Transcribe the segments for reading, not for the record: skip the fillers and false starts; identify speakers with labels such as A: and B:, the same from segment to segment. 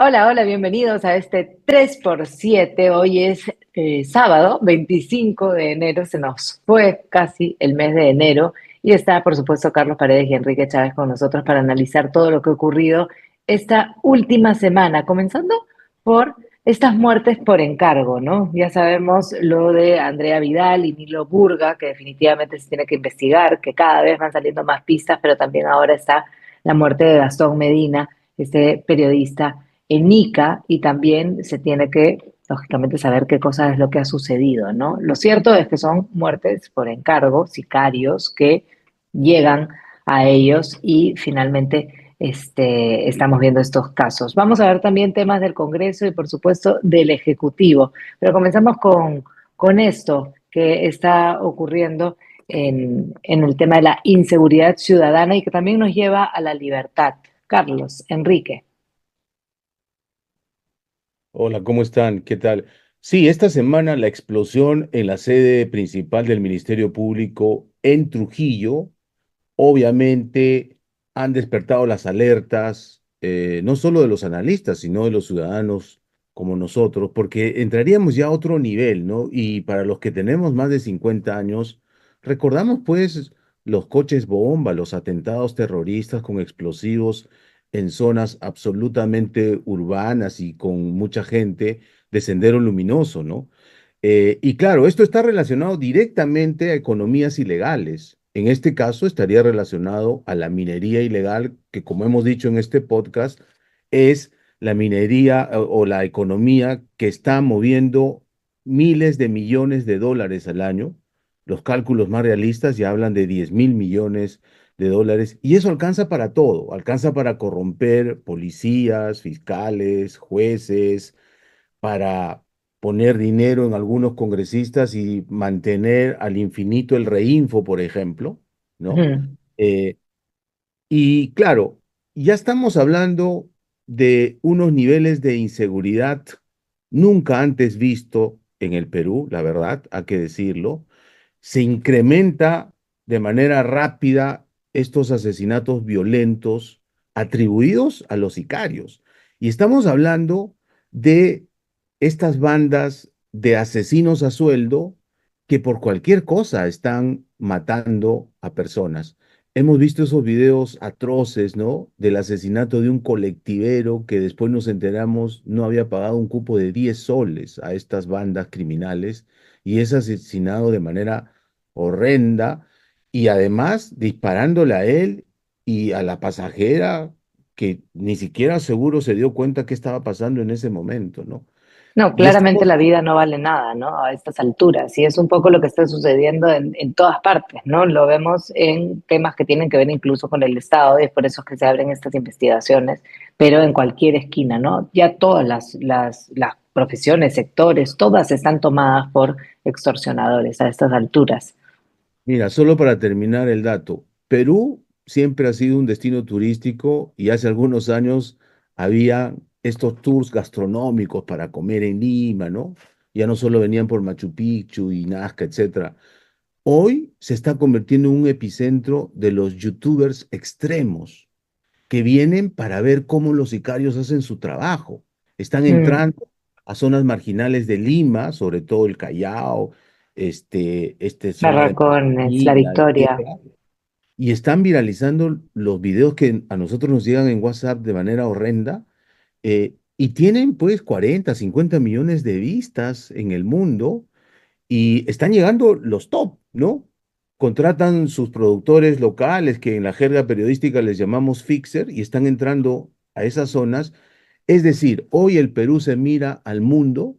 A: Hola, hola, bienvenidos a este 3x7. Hoy es sábado 25 de enero, se nos fue casi el mes de enero y está, por supuesto, Carlos Paredes y Enrique Chávez con nosotros para analizar todo lo que ha ocurrido esta última semana, comenzando por estas muertes por encargo, ¿no? Ya sabemos lo de Andrea Vidal y Nilo Burga, que definitivamente se tiene que investigar, que cada vez van saliendo más pistas, pero también ahora está la muerte de Gastón Medina, este periodista en Ica, y también se tiene que, lógicamente, saber qué cosa es lo que ha sucedido, ¿no? Lo cierto es que son muertes por encargo, sicarios que llegan a ellos y finalmente estamos viendo estos casos. Vamos a ver también temas del Congreso y, por supuesto, del Ejecutivo, pero comenzamos con esto que está ocurriendo en el tema de la inseguridad ciudadana y que también nos lleva a la libertad. Carlos, Enrique.
B: Hola, ¿cómo están? ¿Qué tal? Sí, esta semana la explosión en la sede principal del Ministerio Público en Trujillo, obviamente han despertado las alertas, no solo de los analistas, sino de los ciudadanos como nosotros, porque entraríamos ya a otro nivel, ¿no? Y para los que tenemos más de 50 años, recordamos pues los coches bomba, los atentados terroristas con explosivos en zonas absolutamente urbanas y con mucha gente de Sendero Luminoso, ¿no? Y claro, esto está relacionado directamente a economías ilegales. En este caso, estaría relacionado a la minería ilegal, que como hemos dicho en este podcast, es la minería o la economía que está moviendo miles de millones de dólares al año. Los cálculos más realistas ya hablan de 10.000 millones de dólares y eso alcanza para todo, alcanza para corromper policías, fiscales, jueces, para poner dinero en algunos congresistas y mantener al infinito el reinfo, por ejemplo, ¿no?
A: Ujú.
B: Eh, y claro, ya estamos hablando de unos niveles de inseguridad nunca antes visto en el Perú, la verdad, hay que decirlo. Se incrementa de manera rápida estos asesinatos violentos atribuidos a los sicarios. Y estamos hablando de estas bandas de asesinos a sueldo que por cualquier cosa están matando a personas. Hemos visto esos videos atroces, ¿no? Del asesinato de un colectivero que después nos enteramos no había pagado un cupo de 10 soles a estas bandas criminales y es asesinado de manera horrenda y además disparándole a él y a la pasajera que ni siquiera seguro se dio cuenta qué estaba pasando en ese momento, ¿no?
A: No,
B: Y
A: claramente
B: estamos,
A: la vida no vale nada, ¿no? A estas alturas. Y es un poco lo que está sucediendo en todas partes, ¿no? Lo vemos en temas que tienen que ver incluso con el Estado, y es por eso que se abren estas investigaciones, pero en cualquier esquina, ¿no? Ya todas las profesiones, sectores, todas están tomadas por extorsionadores a estas alturas.
B: mira, solo para terminar el dato, Perú siempre ha sido un destino turístico y hace algunos años había estos tours gastronómicos para comer en Lima, ¿no? Ya no solo venían por Machu Picchu y Nazca, etcétera. Hoy se está convirtiendo en un epicentro de los youtubers extremos que vienen para ver cómo los sicarios hacen su trabajo. Están
A: Mm,
B: entrando a zonas marginales de Lima, sobre todo el Callao, zona de
A: Barracones, La
B: Margarita,
A: Victoria.
B: etcétera, y están viralizando los videos que a nosotros nos llegan en WhatsApp de manera horrenda, y tienen pues 40, 50 millones de vistas en el mundo y están llegando los top, ¿no? Contratan sus productores locales, que en la jerga periodística les llamamos fixer, y están entrando a esas zonas. Es decir, hoy el Perú se mira al mundo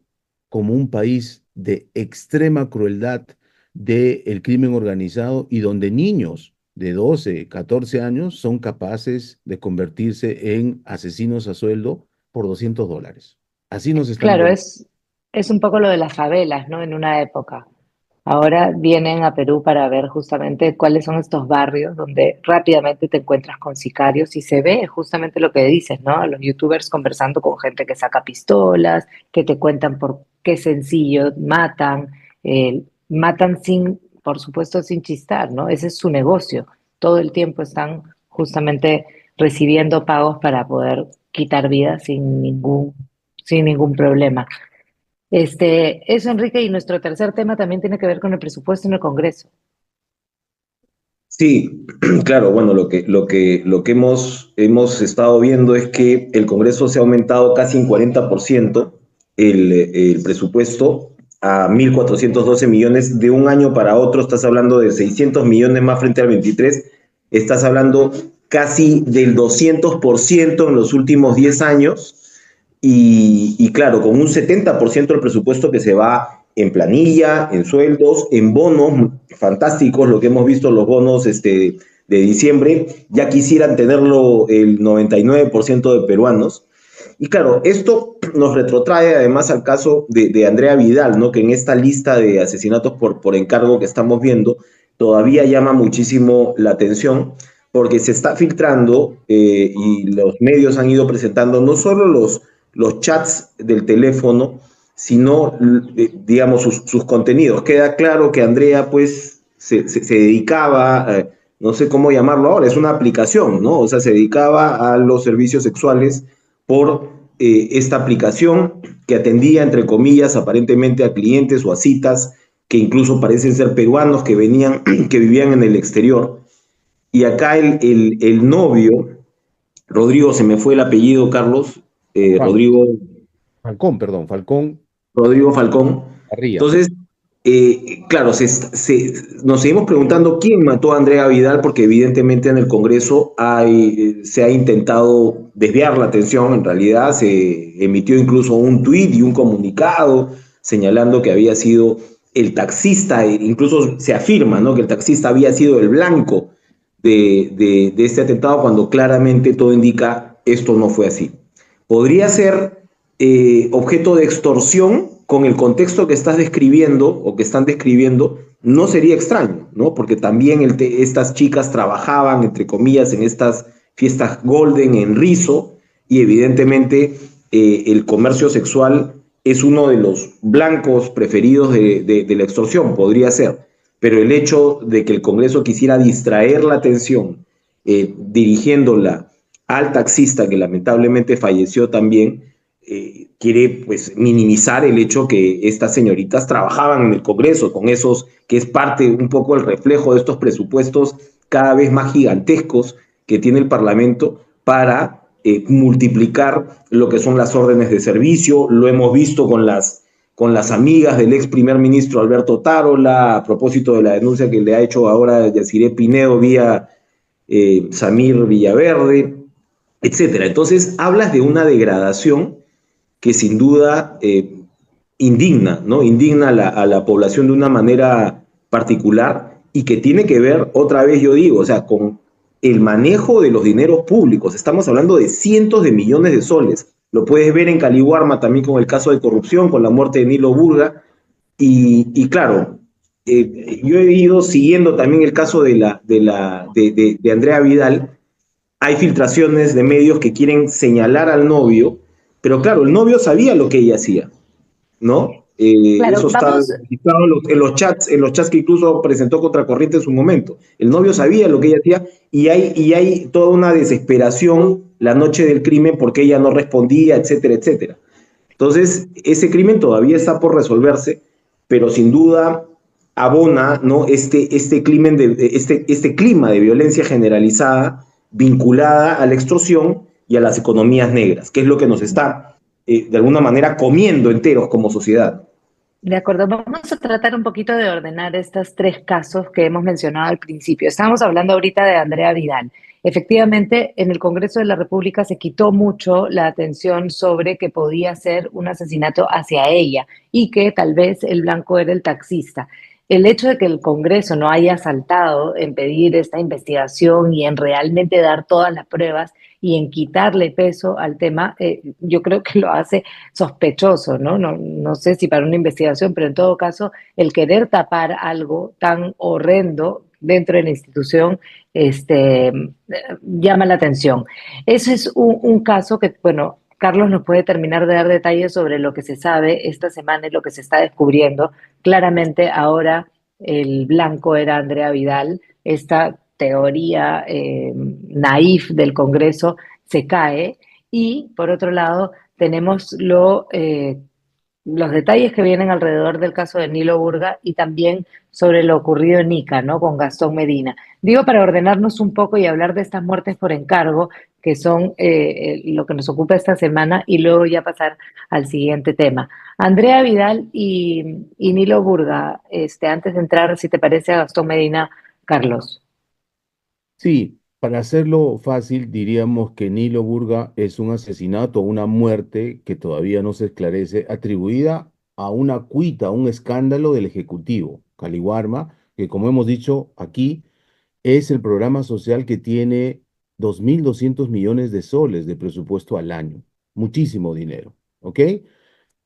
B: como un país de extrema crueldad del crimen organizado y donde niños de 12, 14 años son capaces de convertirse en asesinos a sueldo por $200. Así nos están
A: Claro,
B: viendo.
A: es un poco lo de las favelas, ¿no? En una época. Ahora vienen a Perú para ver justamente cuáles son estos barrios donde rápidamente te encuentras con sicarios y se ve justamente lo que dices, ¿no? Los youtubers conversando con gente que saca pistolas, que te cuentan por qué sencillo matan sin, por supuesto, sin chistar, ¿no? Ese es su negocio. Todo el tiempo están justamente recibiendo pagos para poder quitar vidas sin ningún problema. Eso, Enrique, y nuestro tercer tema también tiene que ver con el presupuesto en el Congreso.
C: Sí, claro, bueno, lo que hemos estado viendo es que el Congreso se ha aumentado casi en 40% el presupuesto a 1.412 millones de un año para otro. Estás hablando de 600 millones más frente al 23. Estás hablando casi del 200% en los últimos 10 años. Y claro, con un 70% del presupuesto que se va en planilla, en sueldos, en bonos, fantásticos lo que hemos visto, los bonos de diciembre, ya quisieran tenerlo el 99% de peruanos. Y claro, esto nos retrotrae además al caso de Andrea Vidal, ¿no? Que en esta lista de asesinatos por encargo que estamos viendo, todavía llama muchísimo la atención, porque se está filtrando y los medios han ido presentando no solo los chats del teléfono, sino, digamos, sus contenidos. Queda claro que Andrea, pues, se dedicaba, no sé cómo llamarlo ahora, es una aplicación, ¿no? O sea, se dedicaba a los servicios sexuales por esta aplicación que atendía, entre comillas, aparentemente a clientes o a citas que incluso parecen ser peruanos que venían, que vivían en el exterior. Y acá el novio, Rodrigo, se me fue el apellido, Carlos,
B: Fal-
C: Rodrigo,
B: Falcón, perdón, Falcón
C: Rodrigo Falcón.
B: Barría.
C: Entonces, claro, nos seguimos preguntando quién mató a Andrea Vidal, porque evidentemente en el Congreso se ha intentado desviar la atención. En realidad se emitió incluso un tuit y un comunicado señalando que había sido el taxista, e incluso se afirma, ¿no?, que el taxista había sido el blanco de este atentado, cuando claramente todo indica esto no fue así. Podría ser objeto de extorsión con el contexto que estás describiendo o que están describiendo. No sería extraño, ¿no? Porque también estas chicas trabajaban, entre comillas, en estas fiestas golden en Rizo, y evidentemente el comercio sexual es uno de los blancos preferidos de la extorsión, podría ser. Pero el hecho de que el Congreso quisiera distraer la atención dirigiéndola al taxista, que lamentablemente falleció también, quiere pues minimizar el hecho que estas señoritas trabajaban en el Congreso, con esos, que es parte un poco el reflejo de estos presupuestos cada vez más gigantescos que tiene el Parlamento para multiplicar lo que son las órdenes de servicio. Lo hemos visto con las amigas del ex primer ministro Alberto Tarola, a propósito de la denuncia que le ha hecho ahora Yaciré Pinedo vía Samir Villaverde, etcétera. Entonces, hablas de una degradación que sin duda indigna, ¿no? Indigna a la población de una manera particular, y que tiene que ver, otra vez yo digo, o sea, con el manejo de los dineros públicos. Estamos hablando de cientos de millones de soles. Lo puedes ver en Caliwarma también con el caso de corrupción, con la muerte de Nilo Burga. Y claro, yo he ido siguiendo también el caso de Andrea Vidal. Hay filtraciones de medios que quieren señalar al novio, pero claro, el novio sabía lo que ella hacía, ¿no?
A: Claro,
C: Eso está
A: vamos.
C: registrado en los chats que incluso presentó Contracorriente en su momento. El novio sabía lo que ella hacía, y hay toda una desesperación la noche del crimen porque ella no respondía, etcétera, etcétera. Entonces, ese crimen todavía está por resolverse, pero sin duda abona, ¿no?, este clima de violencia generalizada vinculada a la extorsión y a las economías negras, que es lo que nos está, de alguna manera, comiendo enteros como sociedad.
A: De acuerdo, vamos a tratar un poquito de ordenar estos tres casos que hemos mencionado al principio. Estamos hablando ahorita de Andrea Vidal. Efectivamente, en el Congreso de la República se quitó mucho la atención sobre que podía ser un asesinato hacia ella y que tal vez el blanco era el taxista. El hecho de que el Congreso no haya saltado en pedir esta investigación y en realmente dar todas las pruebas y en quitarle peso al tema, yo creo que lo hace sospechoso, ¿no? No sé si para una investigación, pero en todo caso, el querer tapar algo tan horrendo dentro de la institución, llama la atención. Ese es un caso que, bueno, Carlos nos puede terminar de dar detalles sobre lo que se sabe esta semana y lo que se está descubriendo. Claramente ahora el blanco era Andrea Vidal. Esta teoría naif del Congreso se cae Y por otro lado, tenemos los detalles que vienen alrededor del caso de Nilo Burga y también sobre lo ocurrido en Ica, ¿no? Con Gastón Medina. Digo, para ordenarnos un poco y hablar de estas muertes por encargo, que son lo que nos ocupa esta semana, y luego ya pasar al siguiente tema. Andrea Vidal y Nilo Burga, antes de entrar, si te parece, a Gastón Medina, Carlos.
B: Sí, para hacerlo fácil, diríamos que Nilo Burga es un asesinato, una muerte que todavía no se esclarece, atribuida a una cuita, a un escándalo del Ejecutivo, Caliwarma, que como hemos dicho aquí, es el programa social que tiene 2.200 millones de soles de presupuesto al año. Muchísimo dinero, ¿ok?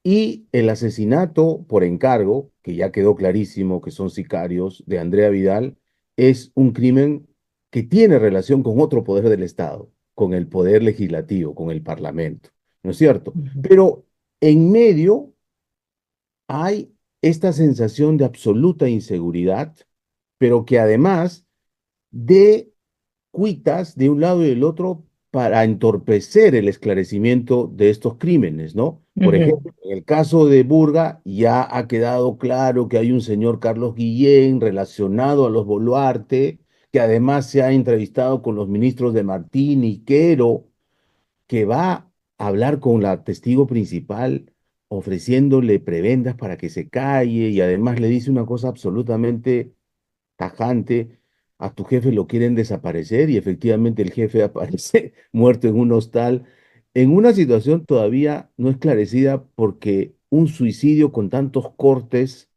B: Y el asesinato por encargo, que ya quedó clarísimo que son sicarios, de Andrea Vidal, es un crimen que tiene relación con otro poder del Estado, con el poder legislativo, con el Parlamento, ¿no es cierto?
A: Ujú,
B: Pero en medio hay esta sensación de absoluta inseguridad, pero que además de cuitas de un lado y del otro para entorpecer el esclarecimiento de estos crímenes, ¿no? Por
A: ujú,
B: ejemplo, en el caso de Burga ya ha quedado claro que hay un señor Carlos Guillén relacionado a los Boluarte, que además se ha entrevistado con los ministros de Martín y Quero, que va a hablar con la testigo principal ofreciéndole prebendas para que se calle y además le dice una cosa absolutamente tajante: a tu jefe lo quieren desaparecer, y efectivamente el jefe aparece muerto en un hostal, en una situación todavía no esclarecida, porque un suicidio con tantos cortes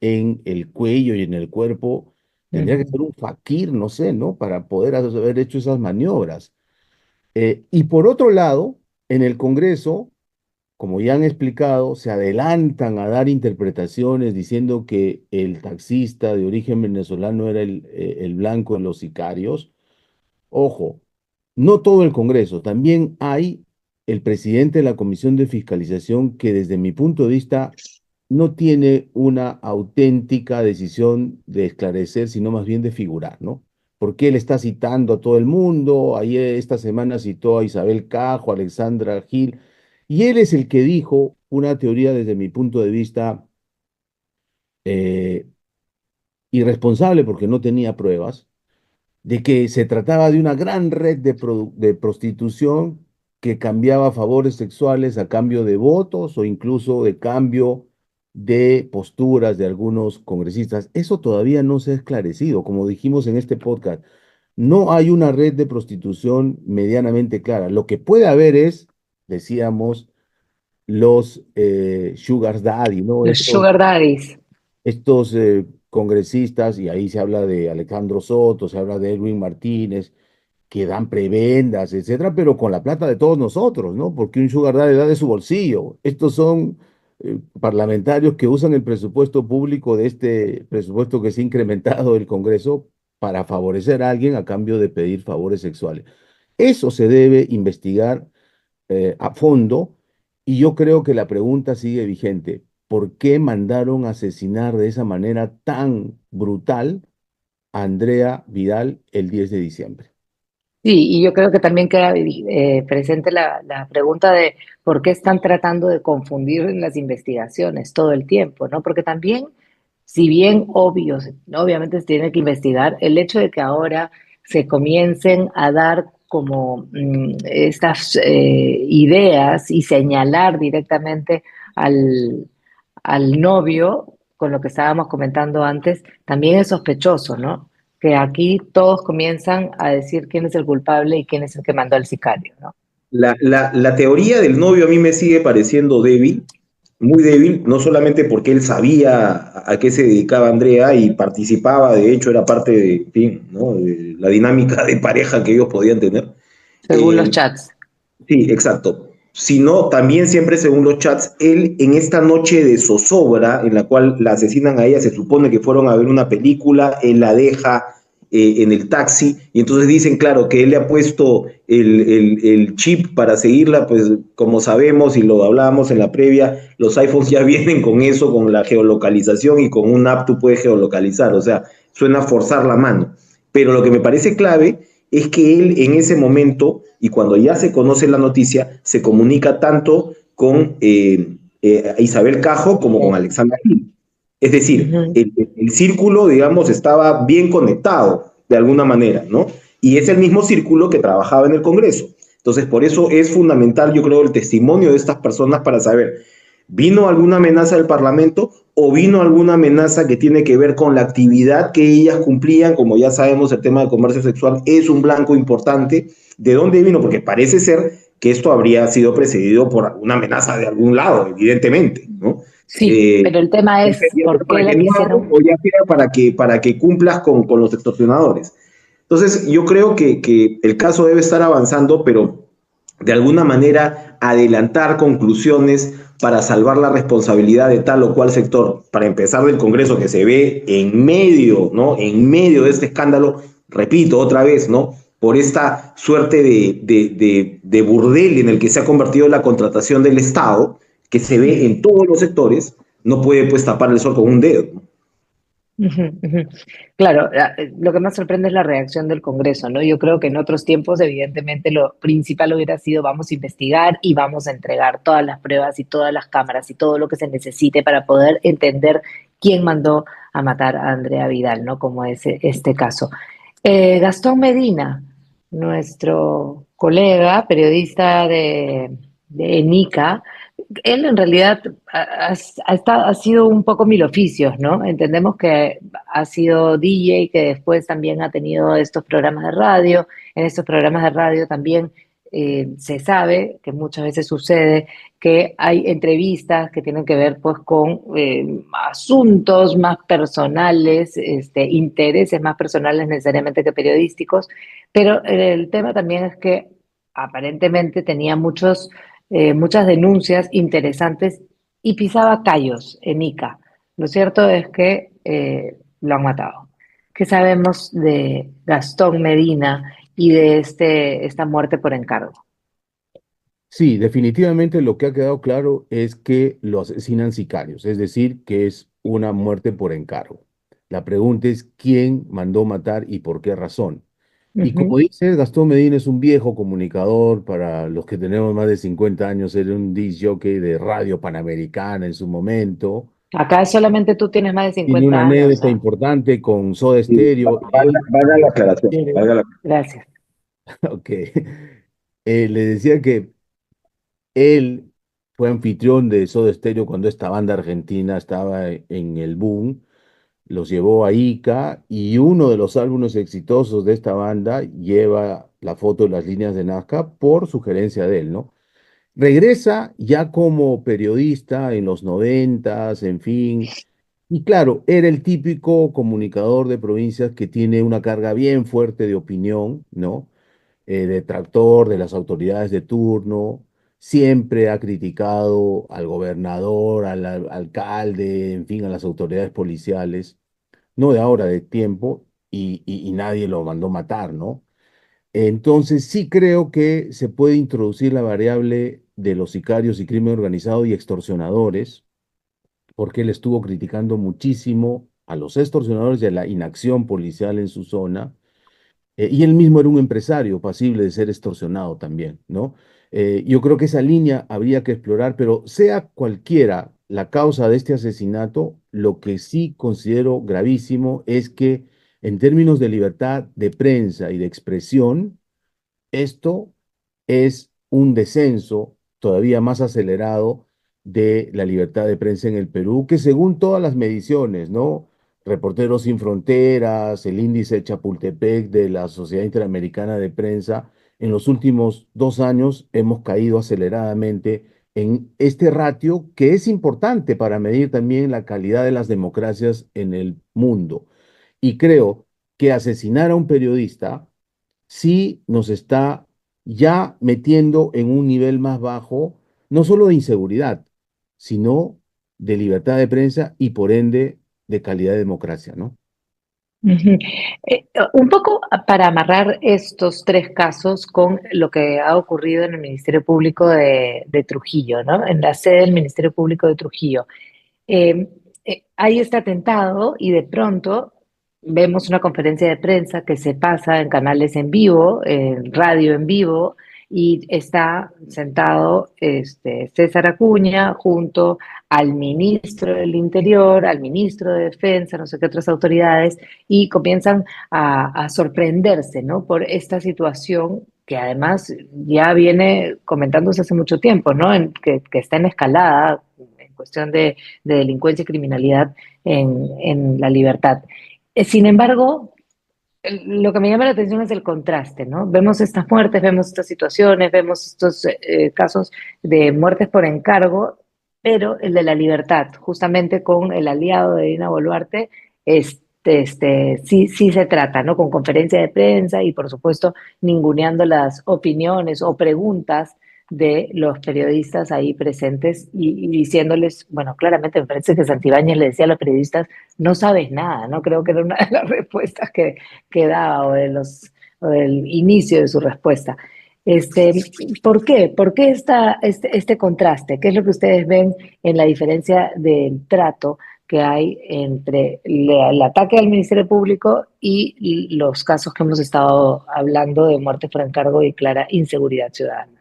B: en el cuello y en el cuerpo tendría que
A: ujú,
B: ser un fakir, no sé, ¿no? Para poder haber hecho esas maniobras. Y por otro lado, en el Congreso, como ya han explicado, se adelantan a dar interpretaciones diciendo que el taxista de origen venezolano era el blanco de los sicarios. Ojo, no todo el Congreso, también hay el presidente de la Comisión de Fiscalización, que desde mi punto de vista no tiene una auténtica decisión de esclarecer, sino más bien de figurar, ¿no? Porque él está citando a todo el mundo. Ayer, esta semana, citó a Isabel Cajo, a Alexandra Gil, y él es el que dijo una teoría desde mi punto de vista eh, irresponsable, porque no tenía pruebas, de que se trataba de una gran red de prostitución que cambiaba favores sexuales a cambio de votos o incluso de cambio de posturas de algunos congresistas. Eso todavía no se ha esclarecido. Como dijimos en este podcast, no hay una red de prostitución medianamente clara. Lo que puede haber es, decíamos, los sugar daddy, ¿no?
A: los Sugar Daddies.
B: Estos congresistas, y ahí se habla de Alejandro Soto, se habla de Edwin Martínez, que dan prebendas, etcétera, pero con la plata de todos nosotros, ¿no? Porque un sugar daddy da de su bolsillo. Estos son parlamentarios que usan el presupuesto público, de este presupuesto que se ha incrementado del Congreso, para favorecer a alguien a cambio de pedir favores sexuales. Eso se debe investigar a fondo, y yo creo que la pregunta sigue vigente. ¿Por qué mandaron a asesinar de esa manera tan brutal a Andrea Vidal el 10 de diciembre?
A: Sí, y yo creo que también queda presente la pregunta de por qué están tratando de confundir en las investigaciones todo el tiempo, ¿no? Porque también, si bien obvios, obviamente se tiene que investigar, el hecho de que ahora se comiencen a dar como estas ideas y señalar directamente al, al novio, con lo que estábamos comentando antes, también es sospechoso, ¿no? Que aquí todos comienzan a decir quién es el culpable y quién es el que mandó al sicario, ¿no?
C: La teoría del novio a mí me sigue pareciendo débil, muy débil, no solamente porque él sabía a qué se dedicaba Andrea y participaba, de hecho era parte de, en fin, ¿no? De la dinámica de pareja que ellos podían tener.
A: Según los
C: Eh,
A: chats.
C: sí, exacto. Sino también siempre según los chats, él en esta noche de zozobra en la cual la asesinan a ella, se supone que fueron a ver una película, él la deja en el taxi y entonces dicen, claro, que él le ha puesto el chip para seguirla, pues como sabemos y lo hablábamos en la previa, los iPhones ya vienen con eso, con la geolocalización, y con un app tú puedes geolocalizar, o sea, suena forzar la mano. Pero lo que me parece clave es que él en ese momento y cuando ya se conoce la noticia, se comunica tanto con Isabel Cajo como con Alexandra Gil. Es decir,
A: Ujú.
C: el círculo, digamos, estaba bien conectado de alguna manera, ¿no? Y es el mismo círculo que trabajaba en el Congreso. Entonces, por eso es fundamental, yo creo, el testimonio de estas personas para saber, ¿vino alguna amenaza del Parlamento o vino alguna amenaza que tiene que ver con la actividad que ellas cumplían? Como ya sabemos, el tema de comercio sexual es un blanco importante. ¿De dónde vino? Porque parece ser que esto habría sido precedido por alguna amenaza de algún lado, evidentemente, ¿no?
A: Sí,
C: Eh,
A: pero el tema es por qué
C: para que
A: la
C: no hables
A: quisieron.
C: o ya sea para que cumplas con los extorsionadores. Entonces, yo creo que el caso debe estar avanzando, pero de alguna manera adelantar conclusiones para salvar la responsabilidad de tal o cual sector, para empezar del Congreso que se ve en medio, ¿no? En medio de este escándalo, repito otra vez, ¿no? Por esta suerte de burdel en el que se ha convertido la contratación del Estado, que se ve en todos los sectores, no puede pues tapar el sol con un dedo, ¿no?
A: Ujú, ujú. Claro, lo que más sorprende es la reacción del Congreso, ¿no? Yo creo que en otros tiempos, evidentemente, lo principal hubiera sido vamos a investigar y vamos a entregar todas las pruebas y todas las cámaras y todo lo que se necesite para poder entender quién mandó a matar a Andrea Vidal, ¿no? Como es este caso. Gastón Medina, nuestro colega, periodista de ENICA, él en realidad ha sido un poco mil oficios, ¿no? Entendemos que ha sido DJ, que después también ha tenido estos programas de radio. En estos programas de radio también se sabe que muchas veces sucede que hay entrevistas que tienen que ver pues con asuntos más personales, intereses más personales necesariamente que periodísticos, pero el tema también es que aparentemente tenía muchas denuncias interesantes y pisaba callos en Ica. Lo cierto es que lo han matado. ¿Qué sabemos de Gastón Medina y de esta muerte por encargo?
B: Sí, definitivamente lo que ha quedado claro es que lo asesinan sicarios, es decir, que es una muerte por encargo. La pregunta es quién mandó matar y por qué razón. Y como
A: Ujú.
B: dices, Gastón Medina es un viejo comunicador, para los que tenemos más de 50 años, era un disc jockey de Radio Panamericana en su momento.
A: Acá solamente tú tienes más de
B: Tiene
A: 50
B: una
A: años,
B: anécdota
A: ¿ah?
B: importante con Soda
C: Sí,
B: Stereo.
C: valga,
B: Él,
C: valga la aclaración, valga la.
A: Gracias.
B: ok, le decía que él fue anfitrión de Soda Stereo cuando esta banda argentina estaba en el boom. Los llevó a Ica y uno de los álbumes exitosos de esta banda lleva la foto de las líneas de Nazca por sugerencia de él, ¿no? Regresa ya como periodista en los noventas, en fin. Y claro, era el típico comunicador de provincias que tiene una carga bien fuerte de opinión, ¿no? Detractor de las autoridades de turno, siempre ha criticado al gobernador, alcalde, en fin, a las autoridades policiales, no de ahora, de tiempo, y nadie lo mandó matar, ¿no? Entonces sí creo que se puede introducir la variable de los sicarios y crimen organizado y extorsionadores, porque él estuvo criticando muchísimo a los extorsionadores y a la inacción policial en su zona, y él mismo era un empresario pasible de ser extorsionado también, ¿no? Yo creo que esa línea habría que explorar, pero sea cualquiera la causa de este asesinato, lo que sí considero gravísimo es que en términos de libertad de prensa y de expresión, esto es un descenso todavía más acelerado de la libertad de prensa en el Perú, que según todas las mediciones, ¿no? Reporteros Sin Fronteras, el índice Chapultepec de la Sociedad Interamericana de Prensa, en los últimos 2 años hemos caído aceleradamente en este ratio que es importante para medir también la calidad de las democracias en el mundo. Y creo que asesinar a un periodista sí nos está ya metiendo en un nivel más bajo, no solo de inseguridad, sino de libertad de prensa y por ende de calidad de democracia, ¿no?
A: Ujú. Un poco para amarrar estos tres casos con lo que ha ocurrido en el Ministerio Público de Trujillo, ¿no? En la sede del Ministerio Público de Trujillo. Eh, Hay este atentado y de pronto vemos una conferencia de prensa que se pasa en canales en vivo, en radio en vivo, y está sentado César Acuña junto al ministro del Interior, al ministro de Defensa, no sé qué otras autoridades, y comienzan a sorprenderse, ¿no? Por esta situación que además ya viene comentándose hace mucho tiempo, ¿no? Que está en escalada en cuestión de delincuencia y criminalidad en la libertad. Sin embargo, lo que me llama la atención es el contraste, ¿no? Vemos estas muertes, vemos estas situaciones, vemos estos casos de muertes por encargo, pero el de la libertad, justamente con el aliado de Dina Boluarte, sí se trata, ¿no? Con conferencia de prensa y, por supuesto, ninguneando las opiniones o preguntas de los periodistas ahí presentes y diciéndoles, bueno, claramente me parece que Santibáñez le decía a los periodistas, no sabes nada, ¿no? Creo que era una de las respuestas que daba o del inicio de su respuesta. Este, ¿Por qué? ¿Por qué este contraste? ¿Qué es lo que ustedes ven en la diferencia del trato que hay entre el ataque al Ministerio Público y los casos que hemos estado hablando de muerte por encargo y clara inseguridad ciudadana?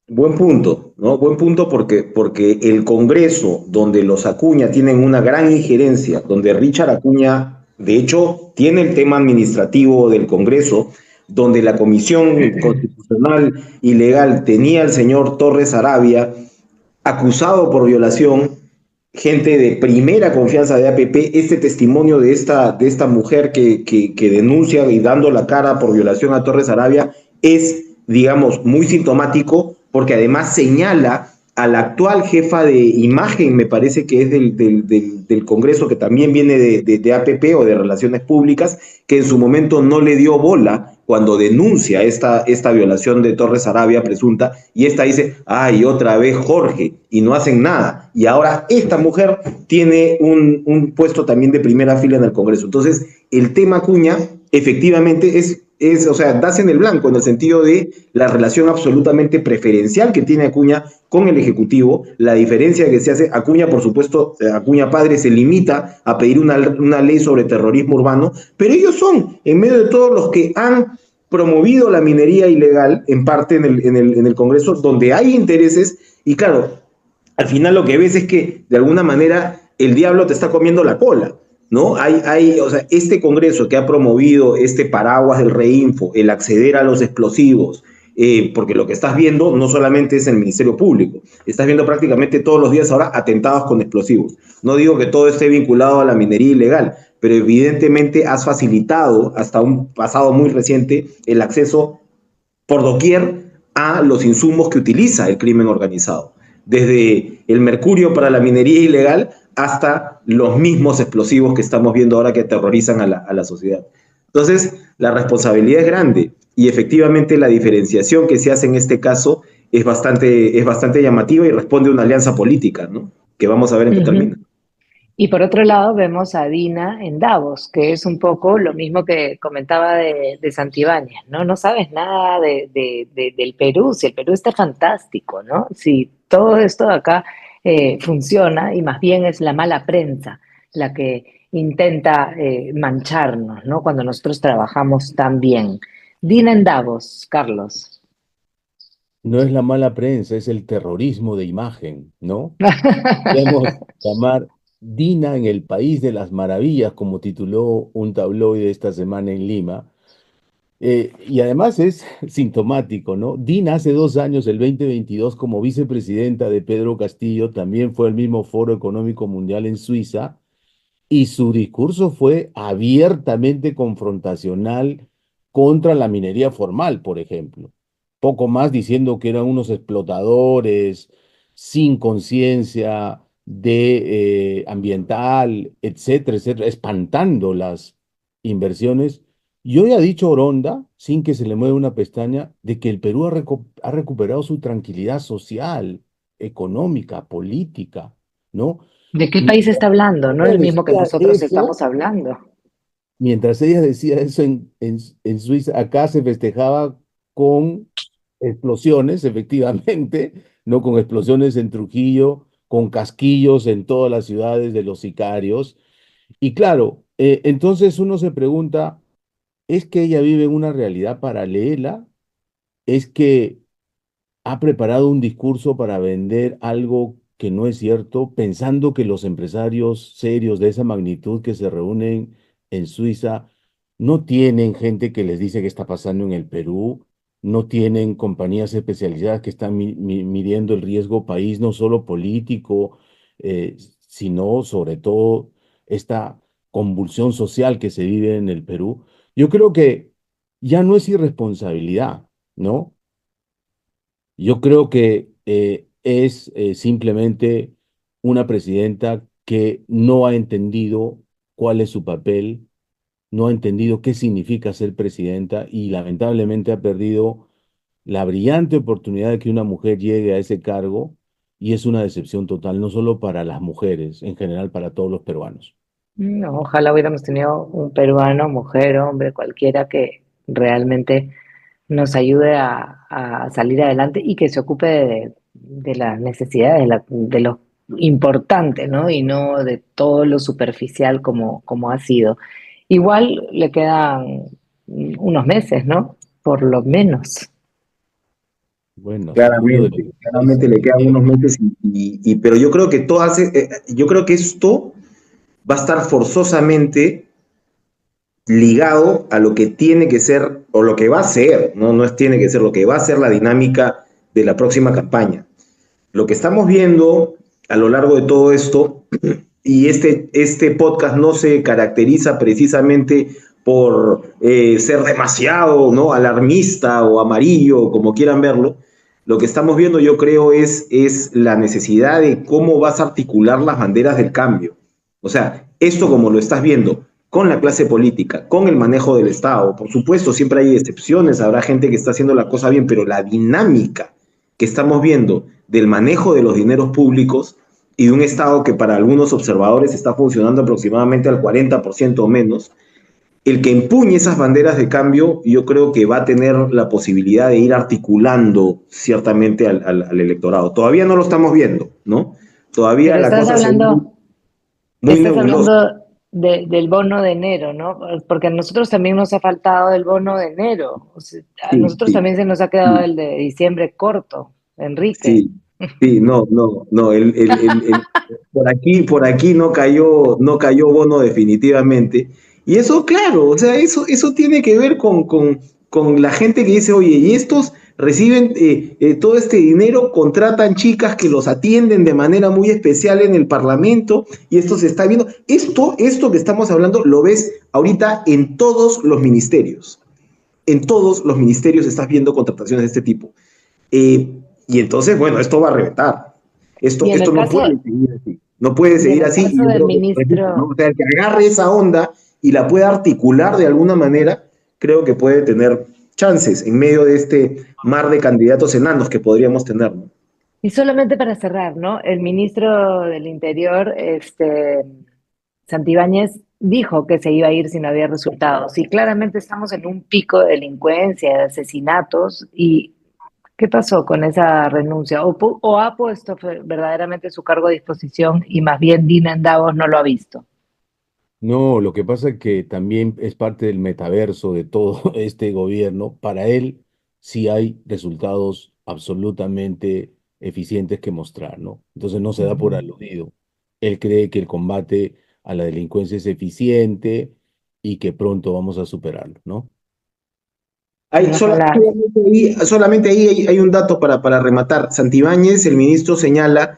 C: Buen punto, ¿no? Buen punto porque el Congreso, donde los Acuña tienen una gran injerencia, donde Richard Acuña, de hecho, tiene el tema administrativo del Congreso, donde la Comisión Constitucional y Legal tenía al señor Torres Arabia acusado por violación, gente de primera confianza de APP, este testimonio de esta mujer que denuncia y dando la cara por violación a Torres Arabia es, digamos, muy sintomático porque además señala a la actual jefa de imagen, me parece que es del Congreso, que también viene de APP o de Relaciones Públicas, que en su momento no le dio bola cuando denuncia esta violación de Torres Arabia presunta, y esta dice, ay, otra vez Jorge, y no hacen nada. Y ahora esta mujer tiene un puesto también de primera fila en el Congreso. Entonces, el tema Acuña efectivamente o sea, das en el blanco en el sentido de la relación absolutamente preferencial que tiene Acuña con el Ejecutivo, la diferencia que se hace, Acuña, por supuesto, Acuña padre se limita a pedir una ley sobre terrorismo urbano, pero ellos son, en medio de todos los que han promovido la minería ilegal, en parte en el Congreso, donde hay intereses, y claro, al final lo que ves es que de alguna manera el diablo te está comiendo la cola, ¿no? O sea, este Congreso que ha promovido este paraguas del reinfo, el acceder a los explosivos, porque lo que estás viendo no solamente es el Ministerio Público, estás viendo prácticamente todos los días ahora atentados con explosivos. No digo que todo esté vinculado a la minería ilegal, pero evidentemente has facilitado hasta un pasado muy reciente el acceso por doquier a los insumos que utiliza el crimen organizado, desde el mercurio para la minería ilegal hasta los mismos explosivos que estamos viendo ahora que aterrorizan a la sociedad. Entonces, la responsabilidad es grande y efectivamente la diferenciación que se hace en este caso es bastante llamativa y responde a una alianza política, ¿no? Que vamos a ver en qué termina.
A: Ujú. Y por otro lado vemos a Dina en Davos, que es un poco lo mismo que comentaba de Santibáñez, ¿no? No sabes nada del Perú, si el Perú está fantástico, ¿no? Si todo esto de acá funciona y más bien es la mala prensa la que intenta mancharnos, ¿no? Cuando nosotros trabajamos tan bien. Dina en Davos, Carlos.
B: No es la mala prensa, es el terrorismo de imagen, ¿no? Podemos llamar Dina en el País de las Maravillas, como tituló un tabloide esta semana en Lima. Y además es sintomático, ¿no? Dina hace 2 años, el 2022, como vicepresidenta de Pedro Castillo, también fue al mismo Foro Económico Mundial en Suiza, y su discurso fue abiertamente confrontacional contra la minería formal, por ejemplo. Poco más diciendo que eran unos explotadores sin conciencia de ambiental, etcétera, etcétera, espantando las inversiones. Y hoy ha dicho Oronda, sin que se le mueva una pestaña, de que el Perú ha recuperado su tranquilidad social, económica, política, ¿no?
A: ¿De qué país está hablando? No
B: Ella
A: el mismo que
B: decía
A: nosotros
B: eso,
A: estamos hablando.
B: mientras ella decía eso en Suiza, acá se festejaba con explosiones, efectivamente, no con explosiones en Trujillo, con casquillos en todas las ciudades de los sicarios. Y claro, entonces uno se pregunta, ¿es que ella vive en una realidad paralela? ¿Es que ha preparado un discurso para vender algo que no es cierto, pensando que los empresarios serios de esa magnitud que se reúnen en Suiza no tienen gente que les dice qué está pasando en el Perú, no tienen compañías especializadas que están midiendo el riesgo país, no solo político, sino sobre todo esta convulsión social que se vive en el Perú. Yo creo que ya no es irresponsabilidad, ¿no? Yo creo que es simplemente una presidenta que no ha entendido cuál es su papel, no ha entendido qué significa ser presidenta y lamentablemente ha perdido la brillante oportunidad de que una mujer llegue a ese cargo y es una decepción total, no solo para las mujeres, en general para todos los peruanos.
A: No, ojalá hubiéramos tenido un peruano, mujer, hombre, cualquiera que realmente nos ayude a salir adelante y que se ocupe de las necesidades, de lo importante, ¿no? Y no de todo lo superficial como ha sido. Igual le quedan unos meses, ¿no? Por lo menos.
B: Bueno, hasta julio del
C: Claramente
B: 26.
C: le quedan unos meses, pero yo creo que yo creo que esto va a estar forzosamente ligado a lo que tiene que ser, o lo que va a ser, no es tiene que ser, lo que va a ser la dinámica de la próxima campaña. Lo que estamos viendo a lo largo de todo esto, y este podcast no se caracteriza precisamente por ser demasiado, ¿no?, alarmista o amarillo, como quieran verlo. Lo que estamos viendo, yo creo, es la necesidad de cómo vas a articular las banderas del cambio. O sea, esto como lo estás viendo, con la clase política, con el manejo del Estado. Por supuesto, siempre hay excepciones, habrá gente que está haciendo la cosa bien, pero la dinámica que estamos viendo del manejo de los dineros públicos y de un Estado que para algunos observadores está funcionando aproximadamente al 40% o menos, el que empuñe esas banderas de cambio, yo creo que va a tener la posibilidad de ir articulando ciertamente al electorado. Todavía no lo estamos viendo, ¿no? Todavía
A: Pero
C: la cosa es muy
A: estás
C: nebulosa.
A: hablando del bono de enero, ¿no? Porque a nosotros también nos ha faltado el bono de enero. O sea, a
C: Sí,
A: nosotros
C: sí,
A: también se nos ha quedado
C: sí.
A: el de diciembre corto, Enrique.
C: Sí, sí, no, por aquí no cayó bono definitivamente. Y eso, claro, o sea, eso tiene que ver con la gente que dice, oye, y estos reciben todo este dinero, contratan chicas que los atienden de manera muy especial en el Parlamento, y esto se está viendo. Esto que estamos hablando lo ves ahorita en todos los ministerios. En todos los ministerios estás viendo contrataciones de este tipo. Y entonces, bueno, esto va a reventar.
A: Y en
C: Esto
A: el
C: no puede
A: caso,
C: seguir así. No puede
A: y en
C: seguir
A: el
C: así. Y
A: caso
C: yo
A: del
C: creo que, repito, ¿no?
A: ministro,
C: O sea, el que agarre esa onda y la pueda articular de alguna manera, creo que puede tener chances en medio de este mar de candidatos enanos que podríamos tener, ¿no?
A: y solamente para cerrar, ¿no? El ministro del Interior, Santibáñez, dijo que se iba a ir si no había resultados. Y claramente estamos en un pico de delincuencia, de asesinatos. ¿Y qué pasó con esa renuncia? ¿O ha puesto verdaderamente su cargo a disposición y más bien Dina Endavos no lo ha visto?
B: No, lo que pasa es que también es parte del metaverso de todo este gobierno. Para él sí hay resultados absolutamente eficientes que mostrar, ¿no? Entonces no se da por
A: Ujú.
B: aludido. Él cree que el combate a la delincuencia es eficiente y que pronto vamos a superarlo, ¿no?
C: Hay,
A: Ojalá.
C: solamente ahí hay un dato para rematar. Santibáñez, el ministro, señala,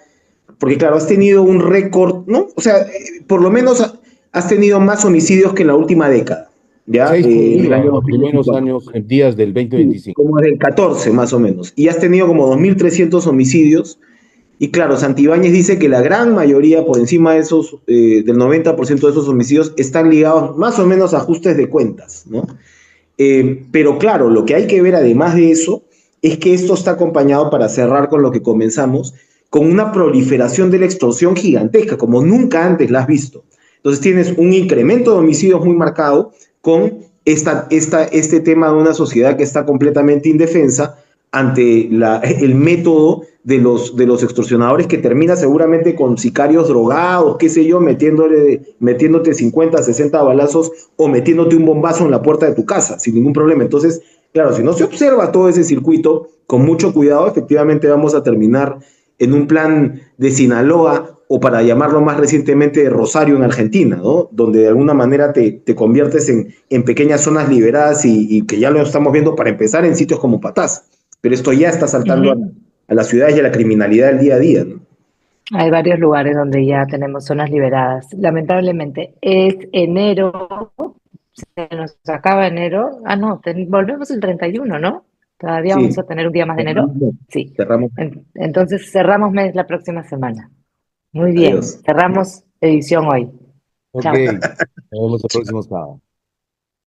C: porque claro, has tenido un récord, ¿no? O sea, por lo menos has tenido más homicidios que en la última década, ¿ya?
B: Seis por
C: En el
B: día
C: año
B: en los primeros
C: 2024.
B: años, días del
C: Sí,
B: 2025.
C: como del 14 más o menos. Y has tenido como 2.300 homicidios. Y claro, Santibáñez dice que la gran mayoría, por encima de esos, del 90% de esos homicidios, están ligados más o menos a ajustes de cuentas, ¿no? Pero claro, lo que hay que ver además de eso es que esto está acompañado, para cerrar con lo que comenzamos, con una proliferación de la extorsión gigantesca, como nunca antes la has visto. Entonces tienes un incremento de homicidios muy marcado con este tema de una sociedad que está completamente indefensa ante el método de los extorsionadores, que termina seguramente con sicarios drogados, qué sé yo, metiéndote 50, 60 balazos o metiéndote un bombazo en la puerta de tu casa, sin ningún problema. Entonces, Claro, si no se observa todo ese circuito con mucho cuidado, efectivamente vamos a terminar en un plan de Sinaloa o para llamarlo más recientemente de Rosario en Argentina, ¿no? Donde de alguna manera te conviertes en pequeñas zonas liberadas y que ya lo estamos viendo para empezar en sitios como Patás. Pero esto ya está saltando
A: Ujú.
C: a las ciudades y a la criminalidad del día a día, ¿no?
A: Hay varios lugares donde ya tenemos zonas liberadas. Lamentablemente, es enero, se nos acaba enero. Ah, no, volvemos el 31, ¿no? Todavía vamos
C: Sí,
A: a tener un día más de enero.
C: cerramos.
A: Sí.
C: Cerramos.
A: Entonces cerramos mes la próxima semana. Muy bien,
C: Adiós.
A: cerramos edición hoy.
B: Ok,
A: Chao.
B: nos vemos el próximo sábado.